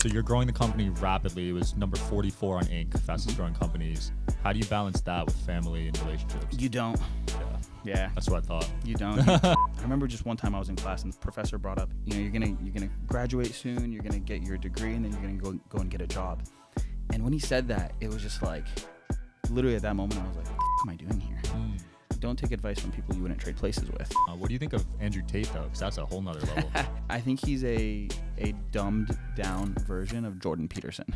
So you're growing the company rapidly. It was number 44 on Inc., fastest growing companies. How do you balance that with family and relationships? You don't. Yeah. That's what I thought. You don't. I remember just one time I was in class and the professor brought up, you're gonna graduate soon, you're gonna get your degree, and then you're gonna go and get a job. And when he said that, it was just like, literally at that moment, I was like, what am I doing here? Don't take advice from people you wouldn't trade places with. What do you think of Andrew Tate, though? Because that's a whole nother level. I think he's a dumbed down version of Jordan Peterson.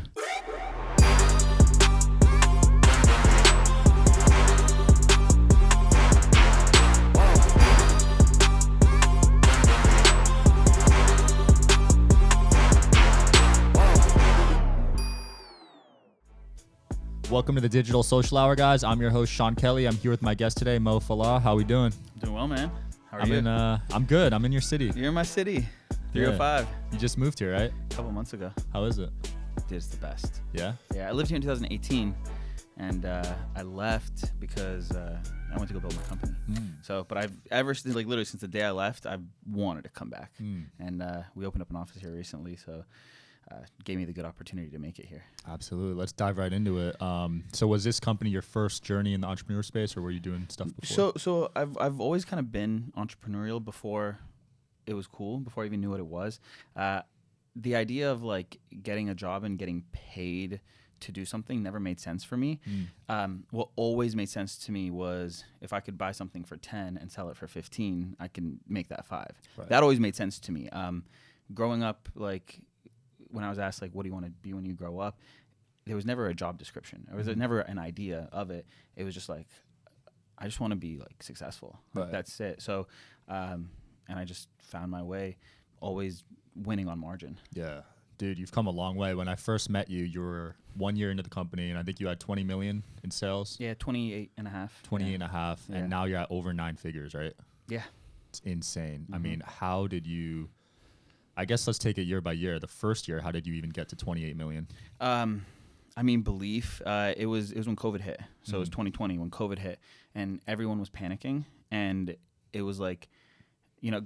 Welcome to the Digital Social Hour, guys. I'm your host, Sean Kelly. I'm here with my guest today, Mo Falah. How we doing? Doing well, man. How are you? I'm good. I'm in your city. You're in my city. 305. You just moved here, right? A couple months ago. How is it? It's the best. Yeah? Yeah, I lived here in 2018, and I left because I went to go build my company. So, but I've ever since, like literally since the day I left, I've wanted to come back. And we opened up an office here recently, so gave me the good opportunity to make it here. Absolutely. Let's dive right into it. So was this company your first journey in the entrepreneur space, or were you doing stuff before? So I've always kind of been entrepreneurial before it was cool, before I even knew what it was. The idea of like getting a job and getting paid to do something never made sense for me. What always made sense to me was if I could buy something for 10 and sell it for 15, I can make that 5. Right. That always made sense to me. Growing up, like when I was asked like, what do you want to be when you grow up? There was never a job description. There was never an idea of it. It was just like, I just want to be like successful. Right. Like, that's it. So, and I just found my way, always winning on margin. Yeah. Dude, you've come a long way. When I first met you, you were 1 year into the company, and I think you had 20 million in sales. Yeah, 28 and a half. 28 and a half. Yeah. And now you're at over 9 figures, right? Yeah. It's insane. I mean, how did you, I guess let's take it year by year. The first year, how did you even get to 28 million? I mean, belief. It was when COVID hit. So it was 2020 when COVID hit, and everyone was panicking. And it was like,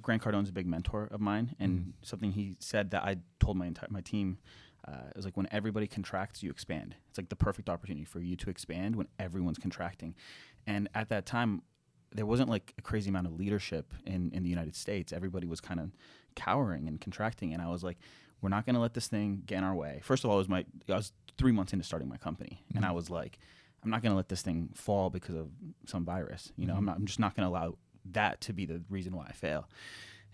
Grant Cardone's a big mentor of mine, and something he said that I told my team, it was like, when everybody contracts, you expand. It's like the perfect opportunity for you to expand when everyone's contracting. And at that time, there wasn't like a crazy amount of leadership in the United States. Everybody was kind of cowering and contracting. And I was like, we're not going to let this thing get in our way. First of all, I was 3 months into starting my company. And I was like, I'm not going to let this thing fall because of some virus. I'm just not going to allow that to be the reason why I fail.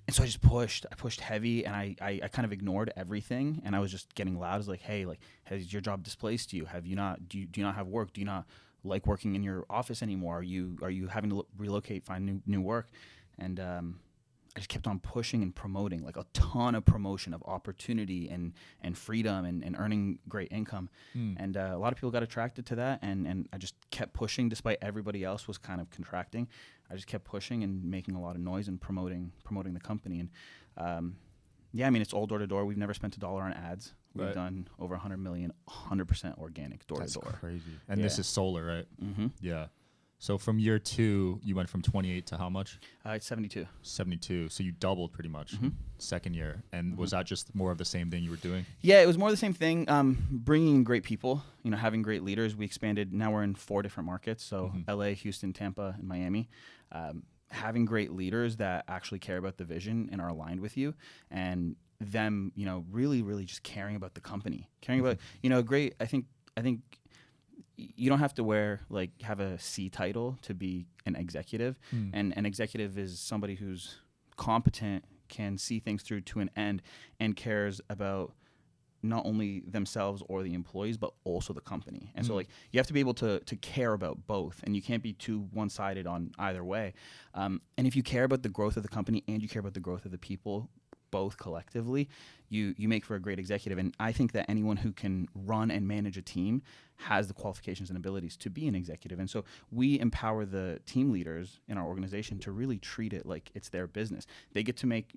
And so I just pushed. I pushed heavy, and I kind of ignored everything. And I was just getting loud. I was like, hey, like, has your job displaced you? Have you not? Do you not have work? Do you not like working in your office anymore? Are you having to relocate, find new work? And I just kept on pushing and promoting, like a ton of promotion of opportunity and freedom and earning great income. And a lot of people got attracted to that, and I just kept pushing despite everybody else was kind of contracting. I just kept pushing and making a lot of noise and promoting the company. And yeah, I mean, it's all door to door. We've never spent $1 on ads. We've done over 100 million, 100% organic door to door. That's crazy. And this is solar, right? Yeah. So from year 2, you went from 28 to how much? It's 72. 72. So you doubled pretty much second year. And was that just more of the same thing you were doing? Yeah, it was more of the same thing. Bringing in great people, having great leaders. We expanded. Now we're in 4 different markets. So LA, Houston, Tampa, and Miami. Having great leaders that actually care about the vision and are aligned with you, and them, really, really just caring about the company, caring about, great. I think you don't have to have a C title to be an executive. And an executive is somebody who's competent, can see things through to an end, and cares about not only themselves or the employees, but also the company. And so like you have to be able to care about both, and you can't be too one-sided on either way. And if you care about the growth of the company and you care about the growth of the people, both collectively, you make for a great executive. And I think that anyone who can run and manage a team has the qualifications and abilities to be an executive. And so we empower the team leaders in our organization to really treat it like it's their business. They get to make,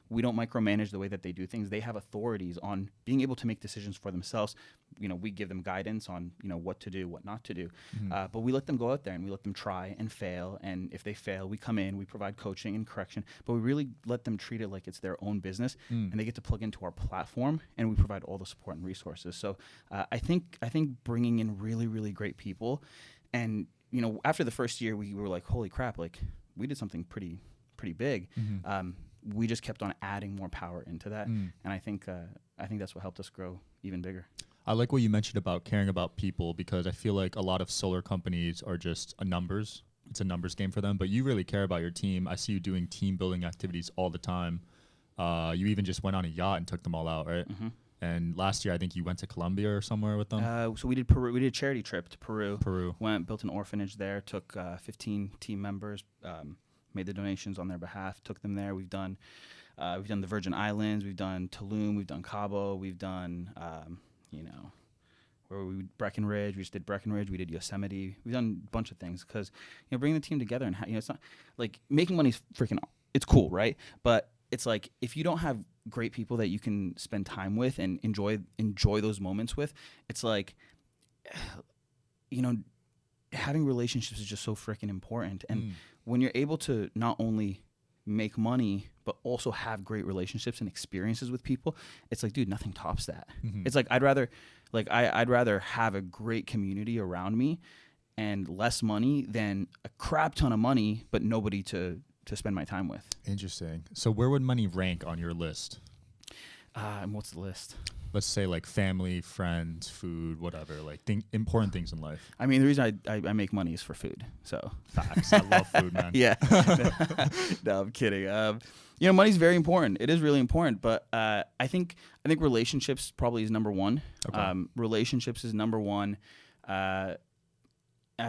we don't micromanage the way that they do things. They have authorities on being able to make decisions for themselves. We give them guidance on, what to do, what not to do. But we let them go out there and we let them try and fail. And if they fail, we come in, we provide coaching and correction, but we really let them treat it like it's their own business, and they get to plug into our platform, and we provide all the support and resources. So I think bringing in really, really great people, and after the first year, we were like, holy crap, like we did something pretty big. We just kept on adding more power into that, and I think that's what helped us grow even bigger. I like what you mentioned about caring about people, because I feel like a lot of solar companies are just it's a numbers game for them, but you really care about your team. I see you doing team building activities all the time. You even just went on a yacht and took them all out, right? And last year, I think you went to Colombia or somewhere with them. So we did Peru. We did a charity trip to Peru. Built an orphanage there, took 15 team members, made the donations on their behalf, took them there. We've done the Virgin Islands, we've done Tulum, we've done Cabo, we've done Breckenridge. We just did Breckenridge. We did Yosemite. We've done a bunch of things because bringing the team together and it's not like making money is it's cool, right? But it's like if you don't have great people that you can spend time with and enjoy those moments with, it's like having relationships is just so freaking important. And when you're able to not only make money but also have great relationships and experiences with people, it's like, dude, nothing tops that. It's like I'd rather have a great community around me and less money than a crap ton of money but nobody to spend my time with. Interesting. So where would money rank on your list? And what's the list? Let's say like family, friends, food, whatever, like important things in life. I mean, the reason I make money is for food. So facts. I love food, man. Yeah. No, I'm kidding. Money's very important. It is really important, but I think relationships probably is number one. Okay. Relationships is number one. I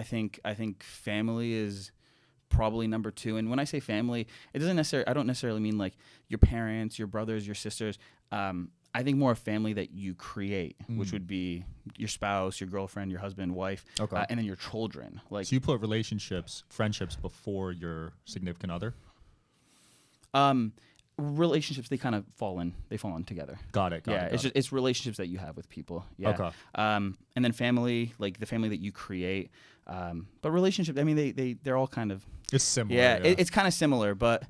think family is probably number two. And when I say family, I don't necessarily mean like your parents, your brothers, your sisters. I think more a family that you create, which would be your spouse, your girlfriend, your husband, wife, and then your children. Like, so you put friendships before your significant other? Relationships, they kind of fall in together. Got it. It's relationships that you have with people. Yeah. Okay. And then family, like the family that you create. But relationships, I mean, they're all kind of. It's similar. Yeah. It's kind of similar, but.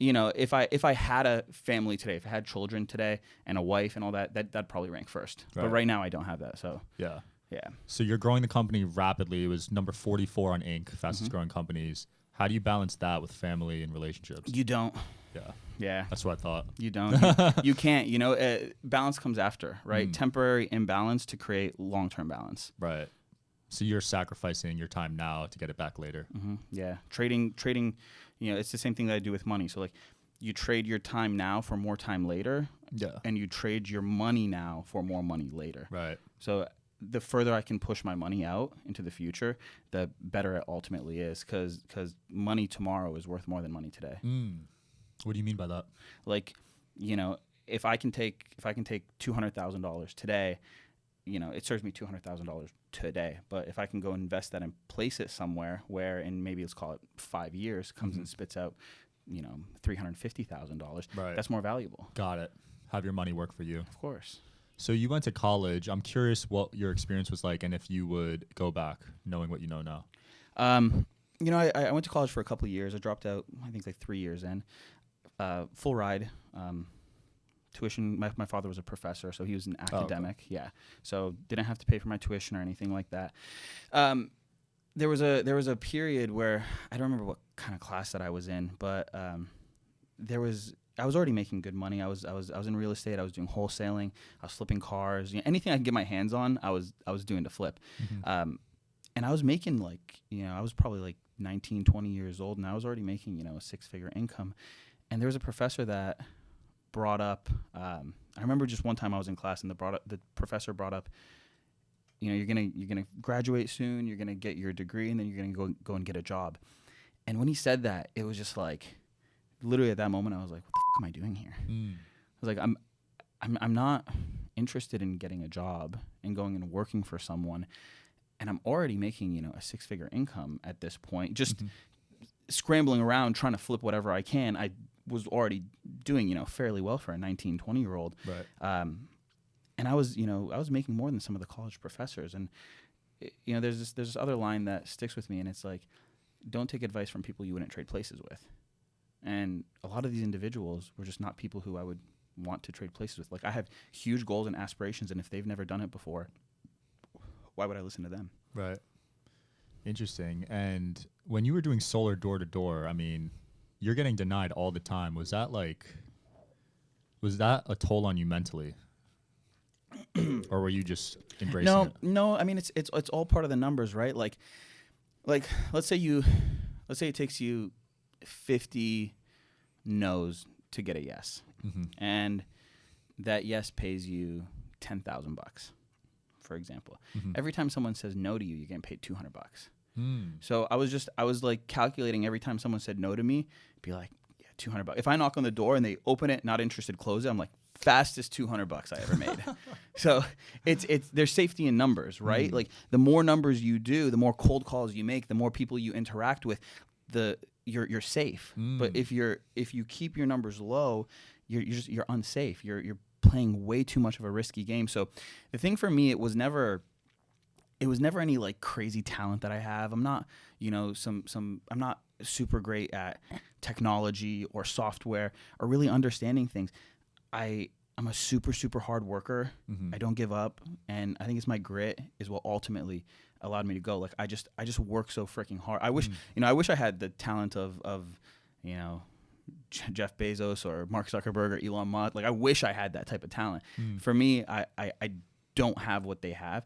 If I had a family today, if I had children today and a wife and all that'd probably rank first. Right. But right now I don't have that. So yeah. Yeah. So you're growing the company rapidly. It was number 44 on Inc., fastest growing companies. How do you balance that with family and relationships? You don't. Yeah. Yeah. That's what I thought. You don't. You can't. Balance comes after, right? Temporary imbalance to create long-term balance. Right. So you're sacrificing your time now to get it back later. Yeah. Trading, it's the same thing that I do with money. So like you trade your time now for more time later. Yeah. And you trade your money now for more money later. Right. So the further I can push my money out into the future, the better it ultimately is, because money tomorrow is worth more than money today. What do you mean by that? Like, if I can take $200,000 today, it serves me $200,000 today. But if I can go invest that and place it somewhere where, in maybe let's call it 5 years, comes and spits out, $350,000, right, that's more valuable. Got it. Have your money work for you. Of course. So you went to college. I'm curious what your experience was like, and if you would go back knowing what you know now. I went to college for a couple of years. I dropped out, I think, like 3 years in. Full ride. Tuition. My father was a professor, so he was an academic. Oh, okay. Yeah. So didn't have to pay for my tuition or anything like that. There was a period where I don't remember what kind of class that I was in, but I was already making good money. I was in real estate. I was doing wholesaling. I was flipping cars. Anything I could get my hands on, I was doing to flip. And I was making I was probably like 19, 20 years old, and I was already making a 6-figure income. And there was a professor that brought up. I remember just one time I was in class, and the professor brought up, you're gonna graduate soon. You're gonna get your degree, and then you're gonna go and get a job. And when he said that, it was just like, literally at that moment, I was like, what the fuck am I doing here? I was like, I'm not interested in getting a job and going and working for someone, and I'm already making a 6-figure income at this point. Just scrambling around trying to flip whatever I can. I was already doing fairly well for a 19, 20-year-old. Right. And I was making more than some of the college professors. And there's this other line that sticks with me, and it's like, don't take advice from people you wouldn't trade places with. And a lot of these individuals were just not people who I would want to trade places with. Like I have huge goals and aspirations, and if they've never done it before, why would I listen to them? Right. Interesting. And when you were doing solar door to door, I mean, you're getting denied all the time. Was that a toll on you mentally? Or were you just embracing it? No. I mean, it's all part of the numbers, right? Like let's say it takes you 50 no's to get a yes, and that yes pays you $10,000, for example. Every time someone says no to you, you're getting paid $200. So I was like calculating every time someone said no to me, be like, yeah, $200. If I knock on the door and they open it, not interested, close it, I'm like, fastest $200 I ever made. So it's there's safety in numbers, right? Like the more numbers you do, the more cold calls you make, the more people you interact with, you're safe. But if you keep your numbers low, you're unsafe. You're playing way too much of a risky game. So the thing for me, it was never any like crazy talent that I have. I'm not, I'm not super great at technology or software or really understanding things. I'm a super, super hard worker. I don't give up. And I think it's my grit is what ultimately allowed me to go. Like I just work so freaking hard. I wish, I wish I had the talent of Jeff Bezos or Mark Zuckerberg or Elon Musk. Like I wish I had that type of talent. For me, I don't have what they have.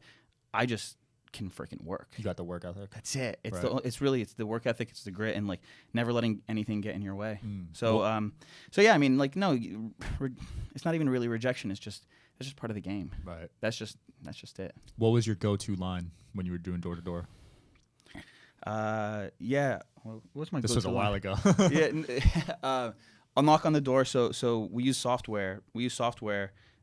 I just can freaking work. You got the work ethic. That's it. It's right. it's the work ethic. It's the grit and like never letting anything get in your way. So yeah, I mean, like no, it's not even really rejection. It's just part of the game. Right. That's just it. What was your go-to line when you were doing door to door? Yeah. What's my? This was a while ago. Yeah. I'll knock on the door. So we use software.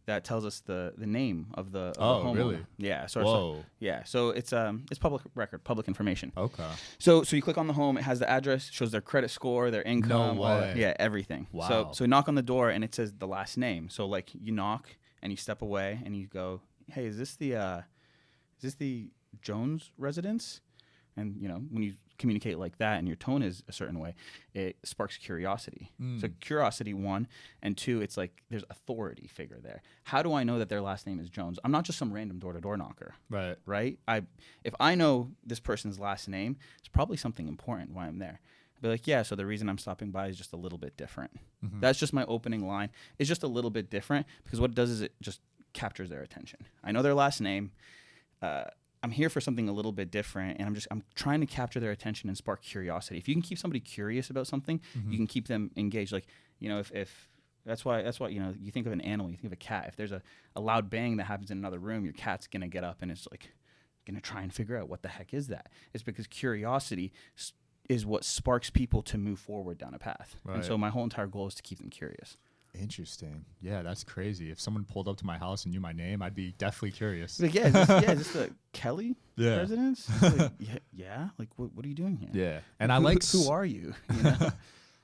That tells us the name of the homeowner. Really? Yeah. Whoa. So it's public record, public information. Okay. So you click on the home. It has the address, shows their credit score, their income. No way. Yeah, everything. Wow. So you knock on the door and it says the last name. So like you knock and you step away and you go, hey, is this the Jones residence? And when you communicate like that and your tone is a certain way, it sparks curiosity. So curiosity, 1, and 2, it's like there's authority figure there. How do I know that their last name is Jones? I'm not just some random door-to-door knocker. Right? If I know this person's last name, it's probably something important why I'm there. I'll be like, yeah, so the reason I'm stopping by is just a little bit different. That's just my opening line. It's just a little bit different because what it does is it just captures their attention. I know their last name. I'm here for something a little bit different, and I'm trying to capture their attention and spark curiosity. If you can keep somebody curious about something, you can keep them engaged. Like, if that's why you think of an animal, you think of a cat. If there's a loud bang that happens in another room, your cat's gonna get up and it's like gonna try and figure out what the heck is that. It's because curiosity is what sparks people to move forward down a path. Right. And so my whole entire goal is to keep them curious. Interesting. Yeah, that's crazy. If someone pulled up to my house and knew my name, I'd be definitely curious. Like, is this the Kelly residence? Like, yeah. Like, what are you doing here? Yeah, and I like who are you?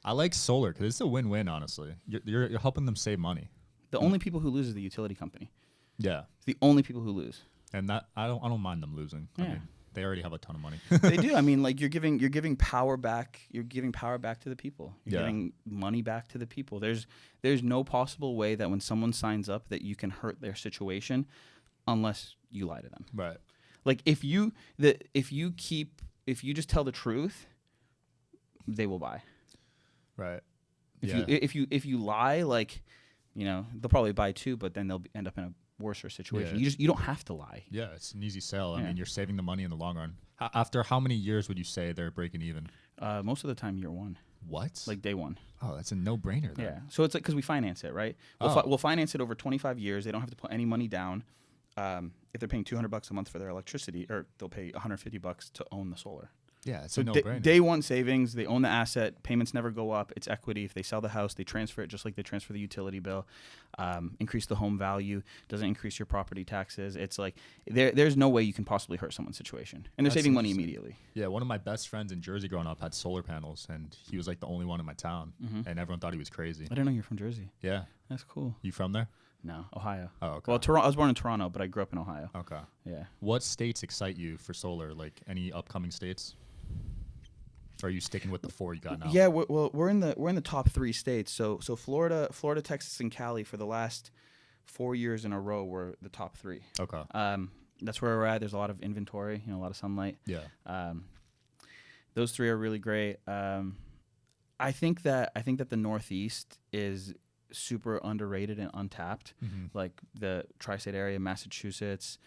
I like solar because it's a win-win. Honestly, you're helping them save money. The only people who lose is the utility company. Yeah, it's the only people who lose. And that I don't mind them losing. Yeah. I mean, they already have a ton of money. They do. I mean, like you're giving power back. You're giving power back to the people. You're giving money back to the people. There's no possible way that when someone signs up that you can hurt their situation, unless you lie to them. Right. Like if you just tell the truth, they will buy. Right. If you lie, like they'll probably buy too, but then they'll end up in a worse situation. Yeah. You don't have to lie. Yeah, it's an easy sell. I mean, you're saving the money in the long run. After how many years would you say they're breaking even? Most of the time, year 1. What? Like day 1. Oh, that's a no-brainer then. Yeah. So it's like because we finance it, right? We'll finance it over 25 years. They don't have to put any money down. If they're paying $200 a month for their electricity, or they'll pay $150 to own the solar. Yeah, it's a no-brainer. Day 1 savings, they own the asset, payments never go up, it's equity. If they sell the house, they transfer it just like they transfer the utility bill, increase the home value, doesn't increase your property taxes. It's like there's no way you can possibly hurt someone's situation. And they're saving money immediately. Yeah, one of my best friends in Jersey growing up had solar panels, and he was like the only one in my town, and everyone thought he was crazy. I didn't know you're from Jersey. Yeah. That's cool. You from there? No, Ohio. Oh, okay. Well, I was born in Toronto, but I grew up in Ohio. Okay. Yeah. What states excite you for solar? Like any upcoming states? Or are you sticking with the 4 you got now? Yeah, we're in the top 3 states. So Florida, Texas, and Cali for the last 4 years in a row were the top 3. Okay. That's where we're at. There's a lot of inventory, a lot of sunlight. Yeah. Those 3 are really great. I think that the Northeast is super underrated and untapped. Like the tri-state area, Massachusetts,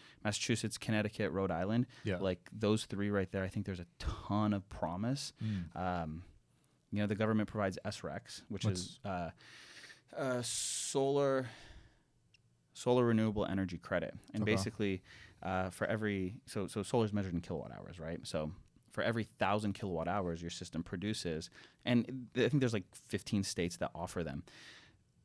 Connecticut, Rhode Island. Yeah. Like those 3 right there, I think there's a ton of promise. The government provides SRECs, which is solar renewable energy credit, and basically for every so solar is measured in kilowatt hours, right? So for every 1,000 kilowatt hours your system produces, and I think there's like 15 states that offer them.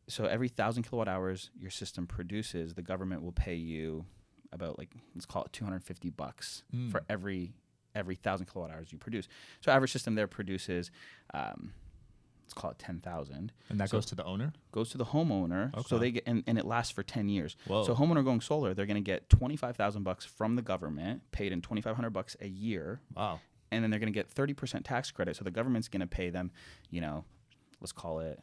So every 1,000 kilowatt hours your system produces, the government will pay you about, like, let's call it $250 for every 1,000 kilowatt hours you produce. So average system there produces, let's call it 10,000. And that goes to the owner? Goes to the homeowner. Okay. So they get, and it lasts for 10 years. Whoa. So homeowner going solar, they're going to get $25,000 from the government, paid in $2,500 a year. Wow. And then they're going to get 30% tax credit. So the government's going to pay them, let's call it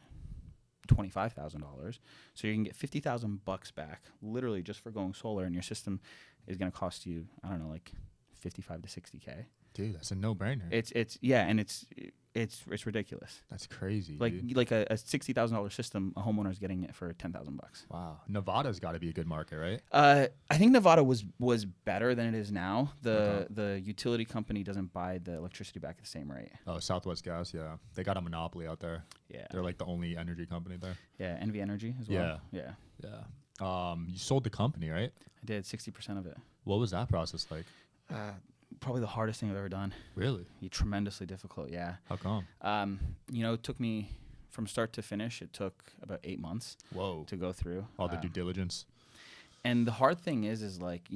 $25,000. So you can get $50,000 back, literally just for going solar, and your system is going to cost you, I don't know, like 55 to 60K. Dude, that's a no-brainer. It's ridiculous. That's crazy. Like dude. like a $60,000 system, a homeowner is getting it for $10,000. Wow. Nevada's got to be a good market, right? I think Nevada was better than it is now. The utility company doesn't buy the electricity back at the same rate. Oh, Southwest Gas, yeah. They got a monopoly out there. Yeah. They're like the only energy company there. Yeah, NV Energy as well. Yeah. You sold the company, right? I did 60% of it. What was that process like? Probably the hardest thing I've ever done. Really? Tremendously difficult, yeah. How come? It took me, from start to finish, it took about 8 months. Whoa. To go through. All the due diligence. And the hard thing is like,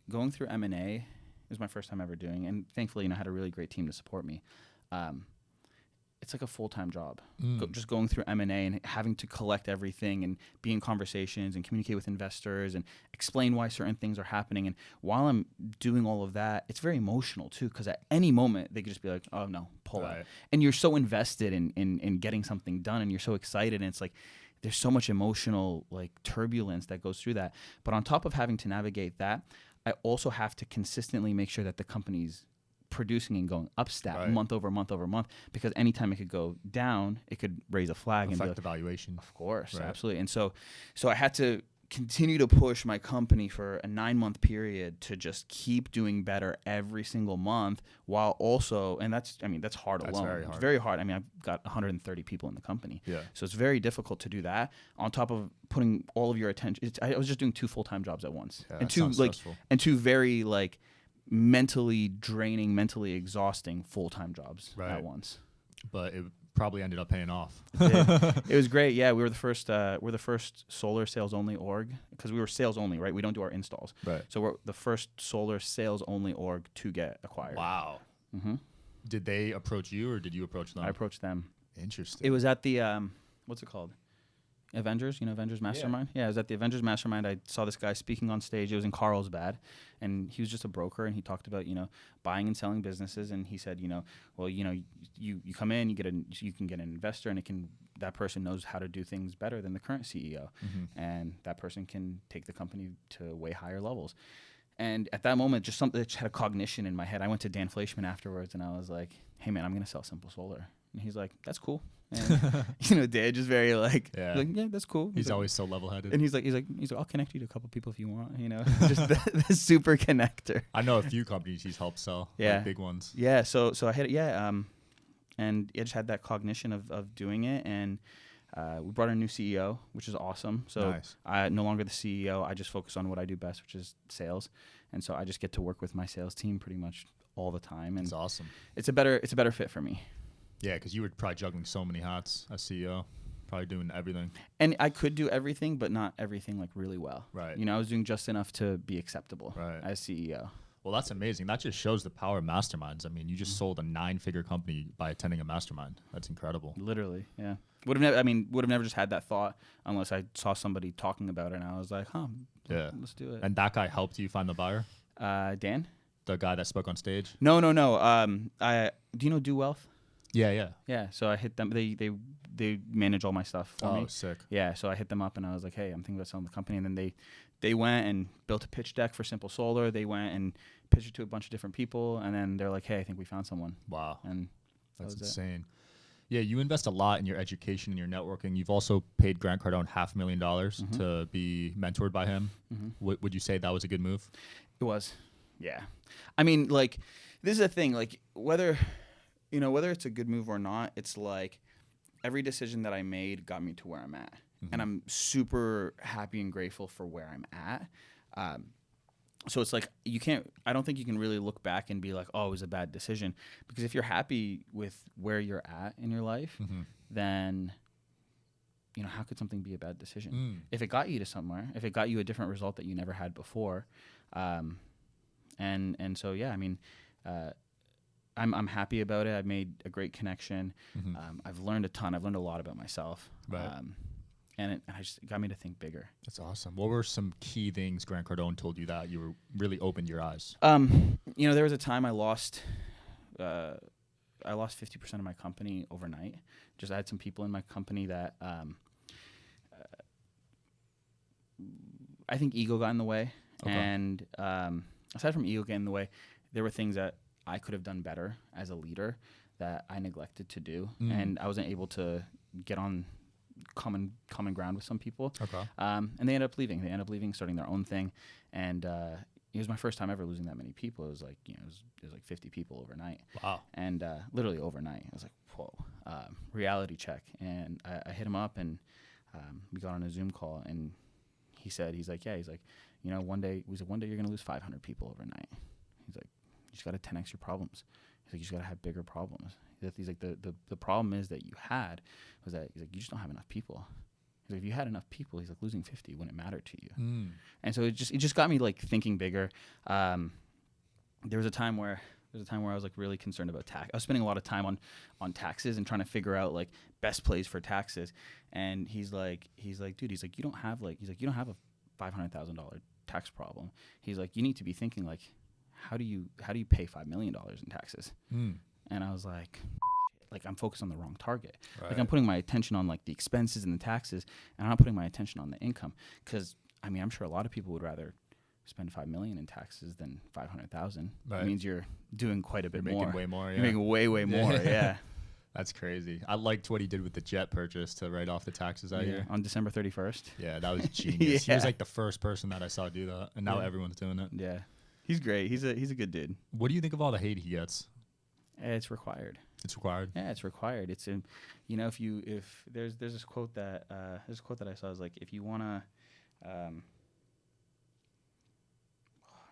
going through M&A is my first time ever doing, and thankfully, I had a really great team to support me. It's like a full-time job. Just going through M&A and having to collect everything and be in conversations and communicate with investors and explain why certain things are happening. And while I'm doing all of that, it's very emotional too, because at any moment they could just be like, oh no, pull out. And you're so invested in getting something done, and you're so excited, and it's like there's so much emotional like turbulence that goes through that. But on top of having to navigate that, I also have to consistently make sure that the company's producing and going up step month over month over month, because anytime it could go down, it could raise a flag and affect the valuation. Of course, absolutely. And so I had to continue to push my company for a 9-month period to just keep doing better every single month, while also, and that's hard alone. Very hard. It's very hard. I've got 130 people in the company. Yeah. So it's very difficult to do that on top of putting all of your attention. I was just doing 2 full-time jobs at once. Yeah, and two very like mentally draining, mentally exhausting full-time jobs at once. But it probably ended up paying off. It was great. Yeah, we were the first solar sales only org, because we were sales only, right? We don't do our installs. Right. So we're the first solar sales only org to get acquired. Wow. Did they approach you, or did you approach them? I approached them. Interesting. It was at the what's it called? Avengers, Avengers Mastermind? Yeah, I was at the Avengers Mastermind. I saw this guy speaking on stage. It was in Carlsbad, and he was just a broker, and he talked about, buying and selling businesses, and he said, well, you come in, you can get an investor, and that person knows how to do things better than the current CEO, and that person can take the company to way higher levels. And at that moment, just something that just had a cognition in my head. I went to Dan Fleischman afterwards, and I was like, hey man, I'm going to sell Simple Solar. And he's like, that's cool. And Dan just very like, yeah, that's cool. He's like, always so level-headed. And he's like, I'll connect you to a couple people if you want. Just the super connector. I know a few companies he's helped sell. Like big ones. Yeah. So I had and I just had that cognition of doing it, and we brought in a new CEO, which is awesome. So nice. I no longer the CEO. I just focus on what I do best, which is sales, and so I just get to work with my sales team pretty much all the time. And it's awesome. It's a better fit for me. Yeah, because you were probably juggling so many hats as CEO, probably doing everything. And I could do everything, but not everything like really well. Right. I was doing just enough to be acceptable as CEO. Well, that's amazing. That just shows the power of masterminds. I mean, you just sold a 9-figure company by attending a mastermind. That's incredible. Literally, yeah. Would have never just had that thought unless I saw somebody talking about it, and I was like, let's do it. And that guy helped you find the buyer? Dan? The guy that spoke on stage? No. Do you know Do Wealth? Yeah. So I hit them. They manage all my stuff for me. Oh, sick. Yeah. So I hit them up and I was like, hey, I'm thinking about selling the company. And then they went and built a pitch deck for Simple Solar. They went and pitched it to a bunch of different people. And then they're like, hey, I think we found someone. Wow. And that's insane. Yeah, you invest a lot in your education and your networking. You've also paid Grant Cardone $500,000 to be mentored by him. Would you say that was a good move? It was. Yeah. I mean, like, this is a thing. Like, whether it's a good move or not, it's like every decision that I made got me to where I'm at. And I'm super happy and grateful for where I'm at. So it's like I don't think you can really look back and be like, oh, it was a bad decision. Because if you're happy with where you're at in your life, then, how could something be a bad decision? If it got you to somewhere, if it got you a different result that you never had before. And so, yeah, I mean, I'm happy about it. I've made a great connection. I've learned a ton. I've learned a lot about myself. Right. And it got me to think bigger. That's awesome. What were some key things Grant Cardone told you that you were really opened your eyes? There was a time I lost 50% of my company overnight. I had some people in my company that I think ego got in the way. Okay. And aside from ego getting in the way, there were things that I could have done better as a leader that I neglected to do. And I wasn't able to get on common ground with some people. Okay. And they ended up leaving. They ended up leaving, starting their own thing. And it was my first time ever losing that many people. It was like, it was like 50 people overnight. Wow. And literally overnight. I was like, whoa, reality check. And I hit him up and we got on a Zoom call and he's like, one day you're going to lose 500 people overnight. He's like, you just got to 10x your problems. He's like, you just got to have bigger problems. He's like, the problem is that you had was that, he's like, you just don't have enough people. He's like, if you had enough people, he's like, losing 50 wouldn't matter to you. And so it just got me like thinking bigger. There was a time where I was like really concerned about tax. I was spending a lot of time on taxes and trying to figure out like best plays for taxes. And he's like, dude, you don't have a $500,000 tax problem. He's like, you need to be thinking like, how do you pay $5 million in taxes? And I was like, I'm focused on the wrong target. Right. Like I'm putting my attention on like the expenses and the taxes, and I'm not putting my attention on the income. Because I mean, I'm sure a lot of people would rather spend $5 million in taxes than $500,000. Right. It means you're doing quite a bit more. Making way more. Yeah. You're making way more. Yeah. That's crazy. I liked what he did with the jet purchase to write off the taxes that year. On December 31st. Yeah, that was genius. He was like the first person that I saw do that, and now everyone's doing it. Yeah. He's great. He's a good dude. What do you think of all the hate he gets? It's required. It's required. Yeah, it's required. It's if there's this quote that I saw is like, if you wanna,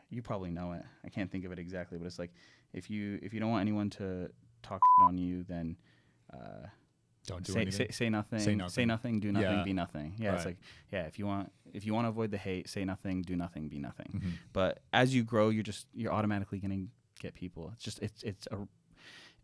you probably know it. I can't think of it exactly, but it's like if you don't want anyone to talk shit on you, then don't do anything. Say nothing. Say nothing. Do nothing. Be nothing. Yeah, right. It's like if you want to avoid the hate, say nothing. Do nothing. Be nothing. But as you grow, you're automatically gonna get people.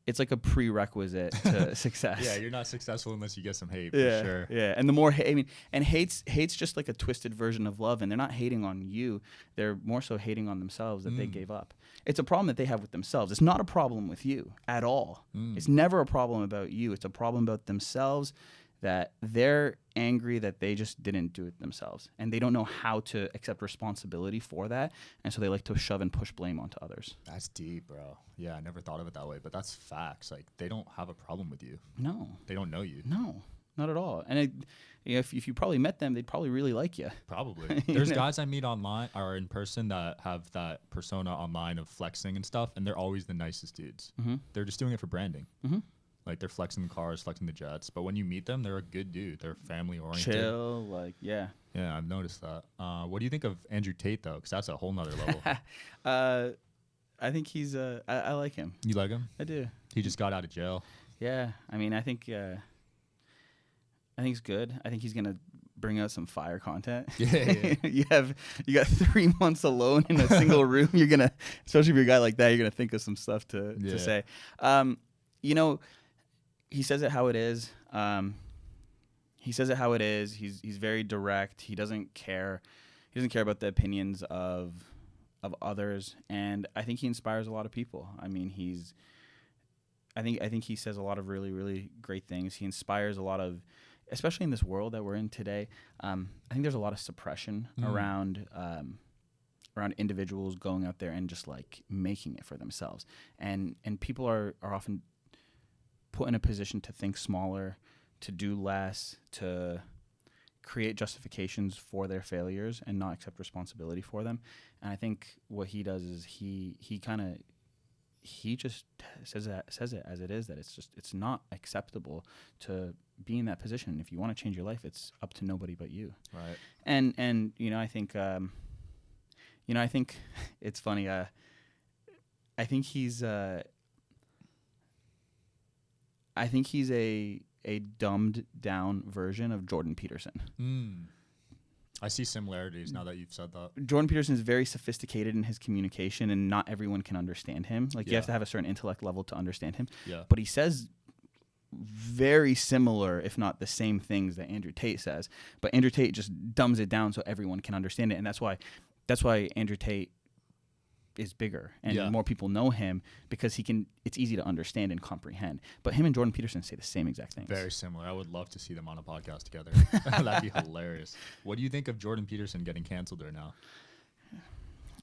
It's like a prerequisite to success. Yeah, you're not successful unless you get some hate, for sure. Yeah, and the more hate's just like a twisted version of love, and they're not hating on you. They're more so hating on themselves that they gave up. It's a problem that they have with themselves. It's not a problem with you at all. It's never a problem about you. It's a problem about themselves, that they're angry that they just didn't do it themselves. And they don't know how to accept responsibility for that. And so they like to shove and push blame onto others. That's deep, bro. Yeah, I never thought of it that way, but that's facts. Like, they don't have a problem with you. No. They don't know you. No, not at all. And if you probably met them, they'd probably really like you. Probably. There's guys I meet online or in person that have that persona online of flexing and stuff, and they're always the nicest dudes. They're just doing it for branding. Like, they're flexing the cars, flexing the jets. But when you meet them, they're a good dude. They're family-oriented. Chill, Yeah, I've noticed that. What do you think of Andrew Tate, though? Because that's a whole nother level. I think he's... I like him. You like him? I do. He just got out of jail. Yeah. I mean, I think he's good. I think he's going to bring out some fire content. Yeah. You got 3 months alone in a single room. You're going to... Especially if you're a guy like that, you're going to think of some stuff to say. He says it how it is. He's very direct. He doesn't care. He doesn't care about the opinions of others. And I think he inspires a lot of people. I mean, I think he says a lot of really, really great things. He inspires a lot of, especially in this world that we're in today. I think there's a lot of suppression around individuals going out there and just like making it for themselves. And people are often put in a position to think smaller, to do less, to create justifications for their failures and not accept responsibility for them. And I think what he does is he just says it as it is, that it's not acceptable to be in that position. If you want to change your life, it's up to nobody but you. Right. And I think I think it's funny. I think he's a dumbed down version of Jordan Peterson. I see similarities now that you've said that. Jordan Peterson is very sophisticated in his communication, and not everyone can understand him. Like, you have to have a certain intellect level to understand him. Yeah. But he says very similar, if not the same things that Andrew Tate says. But Andrew Tate just dumbs it down so everyone can understand it, and that's why Andrew Tate is bigger and more people know him, because it's easy to understand and comprehend. But him and Jordan Peterson say the same exact things. Very similar. I would love to see them on a podcast together. That'd be hilarious. What do you think of Jordan Peterson getting canceled right now?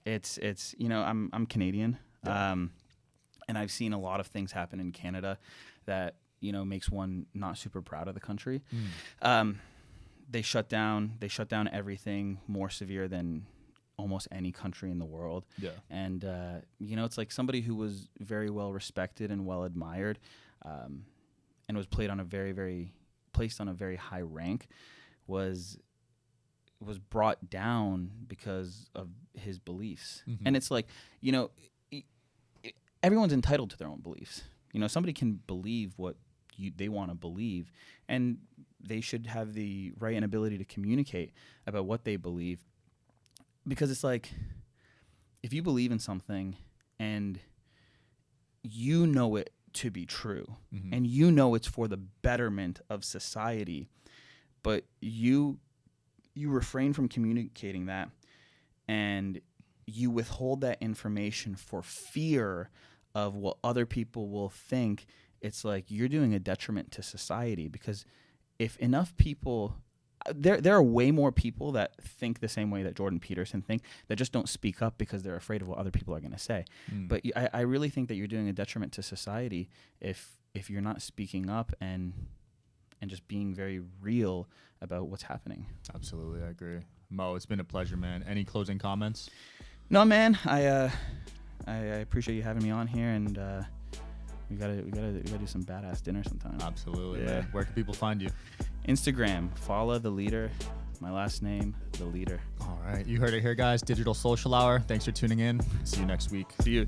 It's I'm Canadian, and I've seen a lot of things happen in Canada that makes one not super proud of the country. They shut down everything more severe than almost any country in the world. Yeah. And, it's like somebody who was very well respected and well admired, and was placed on a very high rank, was brought down because of his beliefs. And it's like, everyone's entitled to their own beliefs. Somebody can believe what they want to believe, and they should have the right and ability to communicate about what they believe. Because it's like, if you believe in something and you know it to be true, and it's for the betterment of society, but you refrain from communicating that, and you withhold that information for fear of what other people will think, it's like you're doing a detriment to society. Because if enough people... There are way more people that think the same way that Jordan Peterson think, that just don't speak up because they're afraid of what other people are going to say. But I really think that you're doing a detriment to society if you're not speaking up and just being very real about what's happening. Absolutely, I agree. Mo, it's been a pleasure, man. Any closing comments? No, man. I appreciate you having me on here, and we gotta do some badass dinner sometime. Absolutely, man. Where can people find you? Instagram, Falah the Leader. My last name, the Leader. All right, you heard it here, guys. Digital Social Hour. Thanks for tuning in. See you next week. See you.